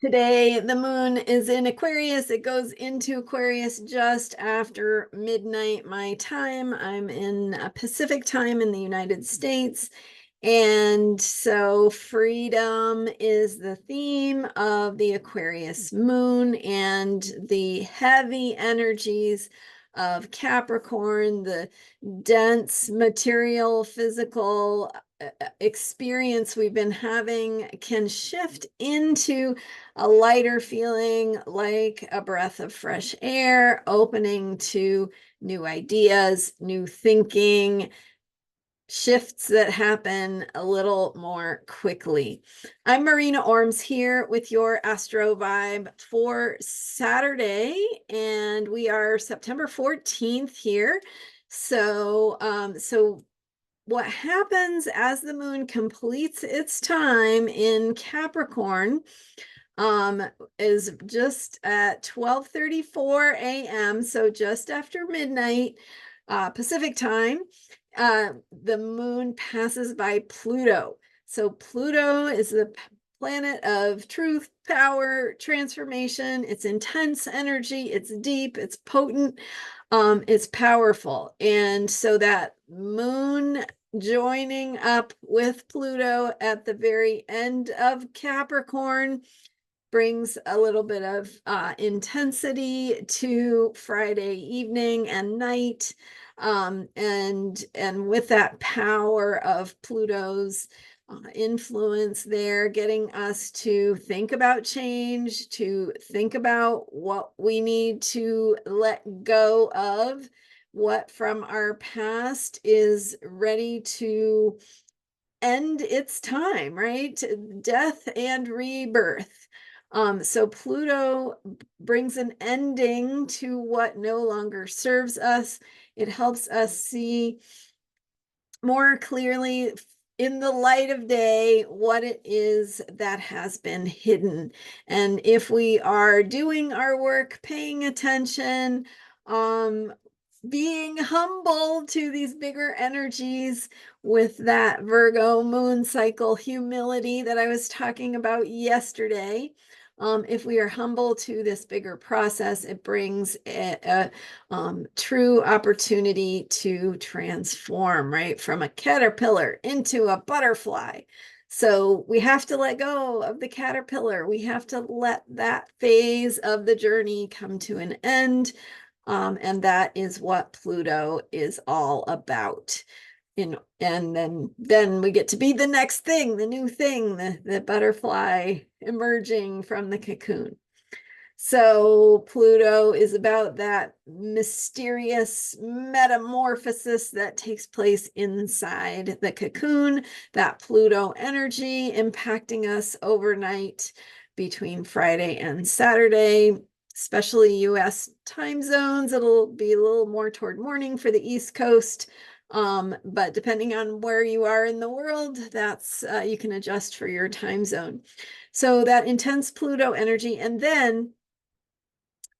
Today, the moon is in Aquarius. It goes into Aquarius just after midnight my time. I'm in Pacific time in the United States. And so freedom is the theme of the Aquarius moon, and the heavy energies of Capricorn, the dense material, physical experience we've been having can shift into a lighter feeling, like a breath of fresh air, opening to new ideas, new thinking, shifts that happen a little more quickly. I'm Marina Orms here with your Astro Vibe for Saturday, and we are September 14th here. So what happens as the moon completes its time in Capricorn is just at 12:34 a.m., so just after midnight Pacific time. The moon passes by Pluto. So Pluto is the planet of truth, power, transformation. It's intense energy, it's deep, it's potent, it's powerful. And so that moon joining up with Pluto at the very end of Capricorn brings a little bit of intensity to Friday evening and night. And with that power of Pluto's influence there, getting us to think about change, to think about what we need to let go of, what from our past is ready to end its time, right? Death and rebirth. So Pluto brings an ending to what no longer serves us. It helps us see more clearly in the light of day what it is that has been hidden. And if we are doing our work, paying attention, being humble to these bigger energies with that Virgo moon cycle humility that I was talking about yesterday. If we are humble to this bigger process, it brings a true opportunity to transform, right? From a caterpillar into a butterfly. So we have to let go of the caterpillar. We have to let that phase of the journey come to an end. And that is what Pluto is all about. And then we get to be the next thing, the new thing, the butterfly emerging from the cocoon. So Pluto is about that mysterious metamorphosis that takes place inside the cocoon, that Pluto energy impacting us overnight between Friday and Saturday, especially US time zones. It'll be a little more toward morning for the East Coast. But depending on where you are in the world, that's you can adjust for your time zone. So that intense Pluto energy. And then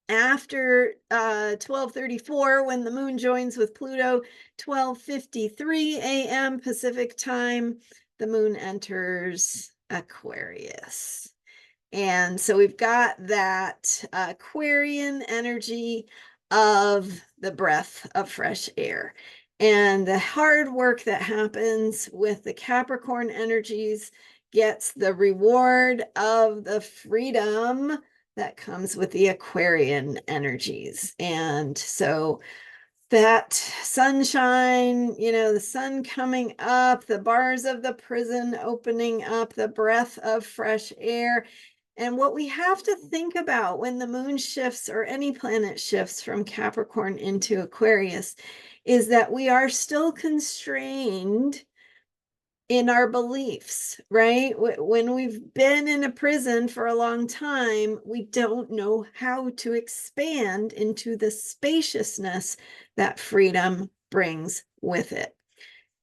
after 12:34, when the moon joins with Pluto, 12:53 a.m. Pacific time, the moon enters Aquarius. And so we've got that Aquarian energy of the breath of fresh air. And the hard work that happens with the Capricorn energies gets the reward of the freedom that comes with the Aquarian energies. And so that sunshine, the sun coming up, the bars of the prison opening up, the breath of fresh air. And what we have to think about when the moon shifts or any planet shifts from Capricorn into Aquarius is that we are still constrained in our beliefs, right? When we've been in a prison for a long time, we don't know how to expand into the spaciousness that freedom brings with it.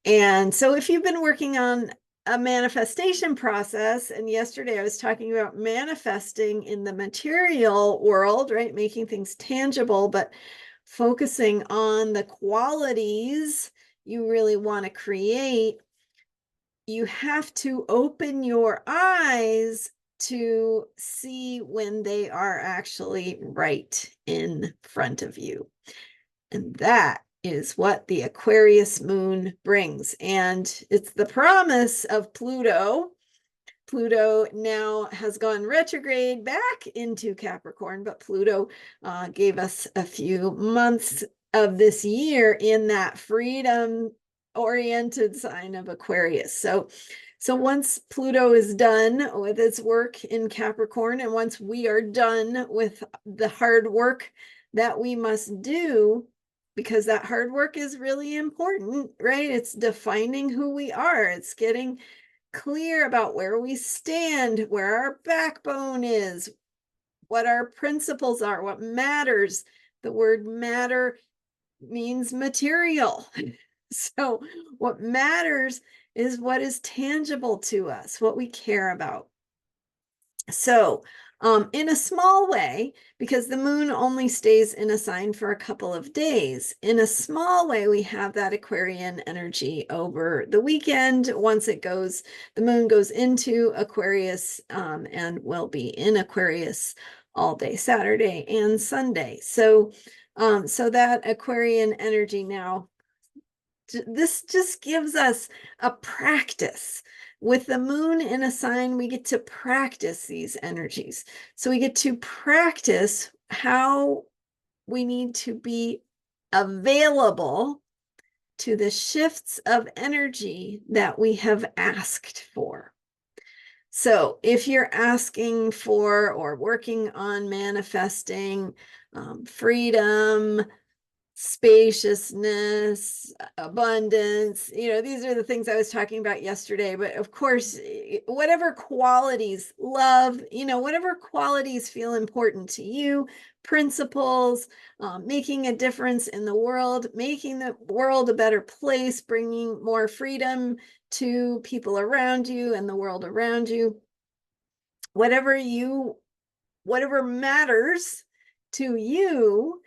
And so if you've been working on a manifestation process, and yesterday I was talking about manifesting in the material world, right? Making things tangible, but focusing on the qualities you really want to create, you have to open your eyes to see when they are actually right in front of you. And that is what the Aquarius moon brings. And it's the promise of Pluto. Pluto now has gone retrograde back into Capricorn, but Pluto gave us a few months of this year in that freedom oriented sign of Aquarius. So once Pluto is done with its work in Capricorn, and once we are done with the hard work that we must do, because that hard work is really important, right? It's defining who we are. It's getting clear about where we stand, where our backbone is, what our principles are, what matters. The word matter means material. So what matters is what is tangible to us, what we care about. So in a small way, because the moon only stays in a sign for a couple of days, in a small way, we have that Aquarian energy over the weekend. Once the moon goes into Aquarius and will be in Aquarius all day Saturday and Sunday. So that Aquarian energy now, this just gives us a practice. With the moon in a sign, we get to practice these energies. So we get to practice how we need to be available to the shifts of energy that we have asked for. So if you're asking for or working on manifesting freedom, spaciousness, abundance, these are the things I was talking about yesterday. But of course, whatever qualities, love, whatever qualities feel important to you, principles, making a difference in the world, making the world a better place, bringing more freedom to people around you and the world around you, whatever matters to you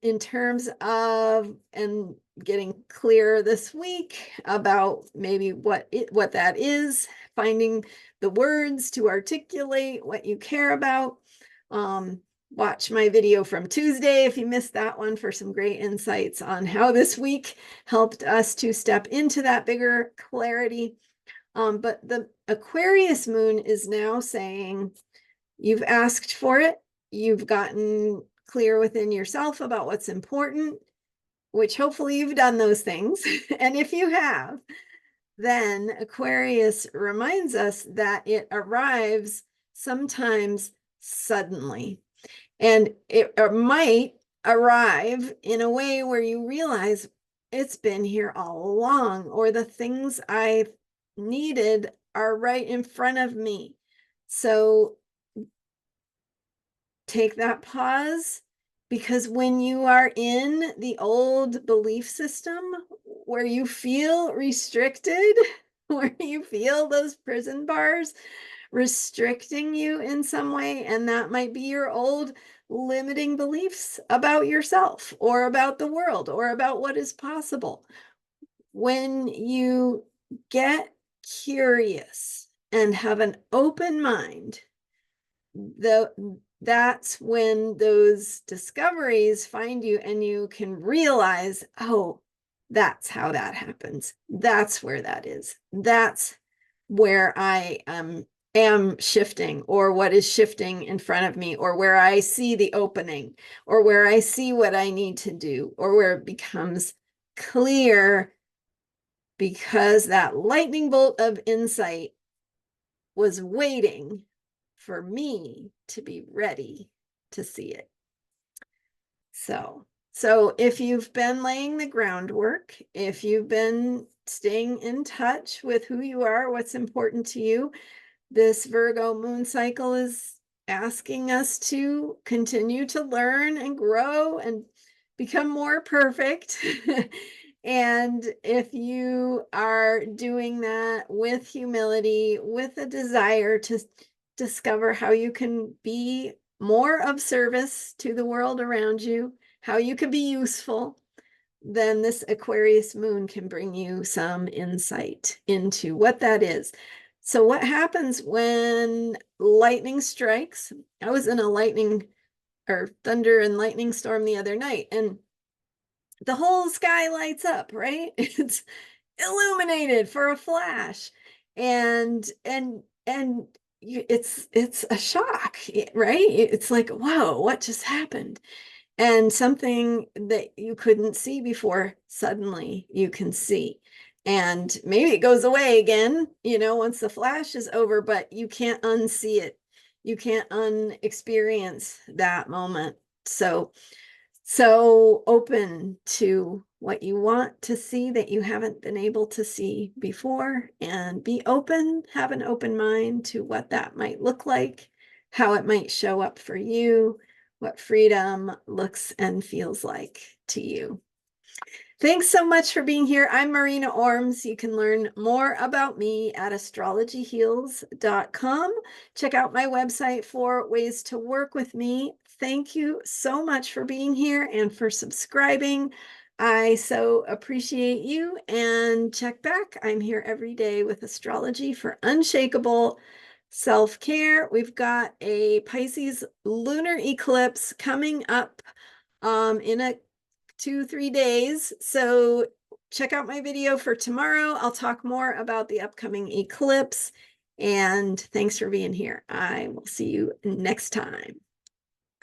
in terms of, and getting clear this week about maybe what that is, finding the words to articulate what you care about. Watch my video from Tuesday if you missed that one for some great insights on how this week helped us to step into that bigger clarity. But the Aquarius moon is now saying, you've asked for it, you've gotten clear within yourself about what's important, which hopefully you've done those things. And if you have, then Aquarius reminds us that it arrives sometimes suddenly. And it might arrive in a way where you realize it's been here all along, or the things I needed are right in front of me. So take that pause, because when you are in the old belief system where you feel restricted, where you feel those prison bars restricting you in some way, and that might be your old limiting beliefs about yourself or about the world or about what is possible. When you get curious and have an open mind, that's when those discoveries find you, and you can realize, oh, that's how that happens. That's where that is. That's where I am shifting, or what is shifting in front of me, or where I see the opening, or where I see what I need to do, or where it becomes clear, because that lightning bolt of insight was waiting for me to be ready to see it. So if you've been laying the groundwork, if you've been staying in touch with who you are, what's important to you, this Virgo moon cycle is asking us to continue to learn and grow and become more perfect. And if you are doing that with humility, with a desire to discover how you can be more of service to the world around you, how you can be useful, then this Aquarius moon can bring you some insight into what that is. So what happens when lightning strikes. I was in a lightning or thunder and lightning storm the other night, and the whole sky lights up, right? It's illuminated for a flash. And it's a shock, right? It's like, whoa, what just happened? And something that you couldn't see before, suddenly you can see. And maybe it goes away again, once the flash is over, but you can't unsee it. You can't unexperience that moment. So open to what you want to see that you haven't been able to see before, and be open, have an open mind to what that might look like, how it might show up for you, what freedom looks and feels like to you. Thanks so much for being here. I'm Marina Orms. You can learn more about me at astrologyheals.com. Check out my website for ways to work with me. Thank you so much for being here and for subscribing. I so appreciate you, and check back. I'm here every day with astrology for unshakable self-care. We've got a Pisces lunar eclipse coming up in 2-3 days. So check out my video for tomorrow. I'll talk more about the upcoming eclipse. And thanks for being here. I will see you next time.